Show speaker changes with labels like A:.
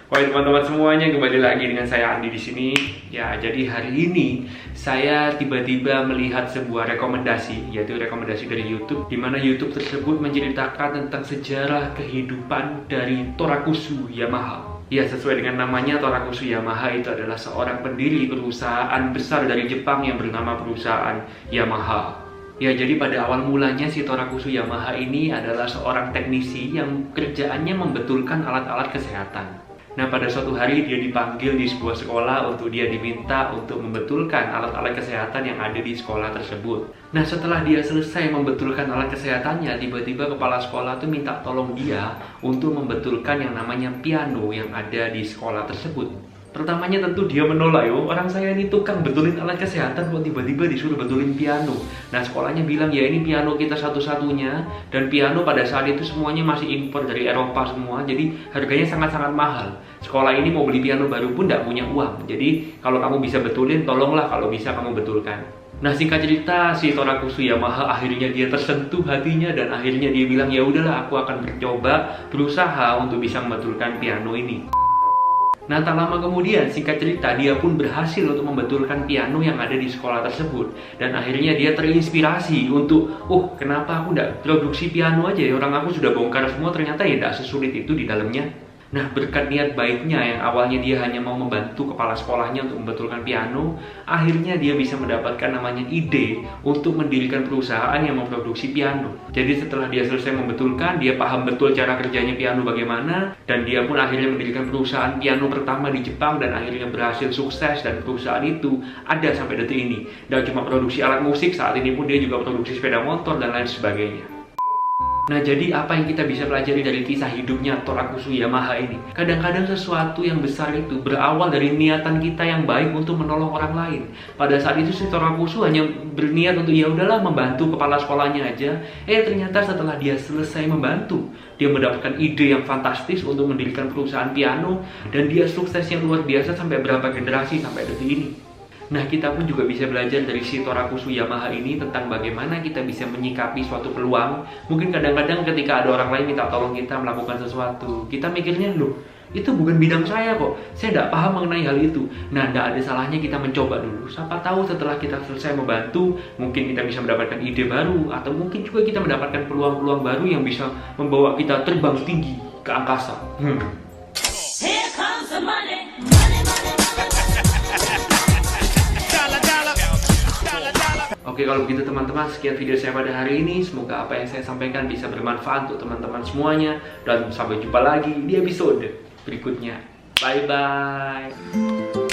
A: Wah teman-teman semuanya, kembali lagi dengan saya Andi di sini. Ya, jadi hari ini saya tiba-tiba melihat sebuah rekomendasi, yaitu rekomendasi dari YouTube, di mana YouTube tersebut menceritakan tentang sejarah kehidupan dari Torakusu Yamaha. Ya, sesuai dengan namanya, Torakusu Yamaha itu adalah seorang pendiri perusahaan besar dari Jepang yang bernama perusahaan Yamaha. Ya, jadi pada awal mulanya si Torakusu Yamaha ini adalah seorang teknisi yang kerjaannya membetulkan alat-alat kesehatan. Nah, pada suatu hari dia dipanggil di sebuah sekolah untuk dia diminta untuk membetulkan alat-alat kesehatan yang ada di sekolah tersebut. Nah, setelah dia selesai membetulkan alat kesehatannya, tiba-tiba kepala sekolah tuh minta tolong dia untuk membetulkan yang namanya piano yang ada di sekolah tersebut. Pertamanya tentu dia menolak, yo, orang saya ini tukang betulin alat kesehatan kok tiba-tiba disuruh betulin piano. Nah, sekolahnya bilang ya ini piano kita satu-satunya, dan piano pada saat itu semuanya masih impor dari Eropa semua, jadi harganya sangat-sangat mahal. Sekolah ini mau beli piano baru pun tidak punya uang, jadi kalau kamu bisa betulin, tolonglah kalau bisa kamu betulkan. Nah, singkat cerita, si Torakusu Yamaha akhirnya dia tersentuh hatinya dan akhirnya dia bilang ya udahlah, aku akan berusaha untuk bisa membetulkan piano ini. Nah, tak lama kemudian, singkat cerita, dia pun berhasil untuk membetulkan piano yang ada di sekolah tersebut. Dan akhirnya dia terinspirasi untuk, kenapa aku nggak produksi piano aja ya? Orang aku sudah bongkar semua, ternyata ya nggak sesulit itu di dalamnya. Nah, berkat niat baiknya yang awalnya dia hanya mau membantu kepala sekolahnya untuk membetulkan piano, akhirnya dia bisa mendapatkan namanya ide untuk mendirikan perusahaan yang memproduksi piano. Jadi setelah dia selesai membetulkan, dia paham betul cara kerjanya piano bagaimana, dan dia pun akhirnya mendirikan perusahaan piano pertama di Jepang dan akhirnya berhasil sukses, dan perusahaan itu ada sampai detik ini. Dan cuma produksi alat musik, saat ini pun dia juga produksi sepeda motor dan lain sebagainya. Nah, jadi apa yang kita bisa pelajari dari kisah hidupnya Torakusu Yamaha ini? Kadang-kadang sesuatu yang besar itu berawal dari niatan kita yang baik untuk menolong orang lain. Pada saat itu si Torakusu hanya berniat untuk ya udahlah membantu kepala sekolahnya aja. Ternyata setelah dia selesai membantu, dia mendapatkan ide yang fantastis untuk mendirikan perusahaan piano, dan dia sukses yang luar biasa sampai berapa generasi sampai detik ini. Nah, kita pun juga bisa belajar dari si Torakusu Yamaha ini tentang bagaimana kita bisa menyikapi suatu peluang. Mungkin kadang-kadang ketika ada orang lain minta tolong kita melakukan sesuatu, kita mikirnya, loh, itu bukan bidang saya kok, saya tidak paham mengenai hal itu. Nah, tidak ada salahnya kita mencoba dulu. Siapa tahu setelah kita selesai membantu, mungkin kita bisa mendapatkan ide baru, atau mungkin juga kita mendapatkan peluang-peluang baru yang bisa membawa kita terbang tinggi ke angkasa.
B: Here comes the money.
A: Oke, kalau begitu teman-teman, sekian video saya pada hari ini. Semoga apa yang saya sampaikan bisa bermanfaat untuk teman-teman semuanya. Dan sampai jumpa lagi di episode berikutnya. Bye-bye.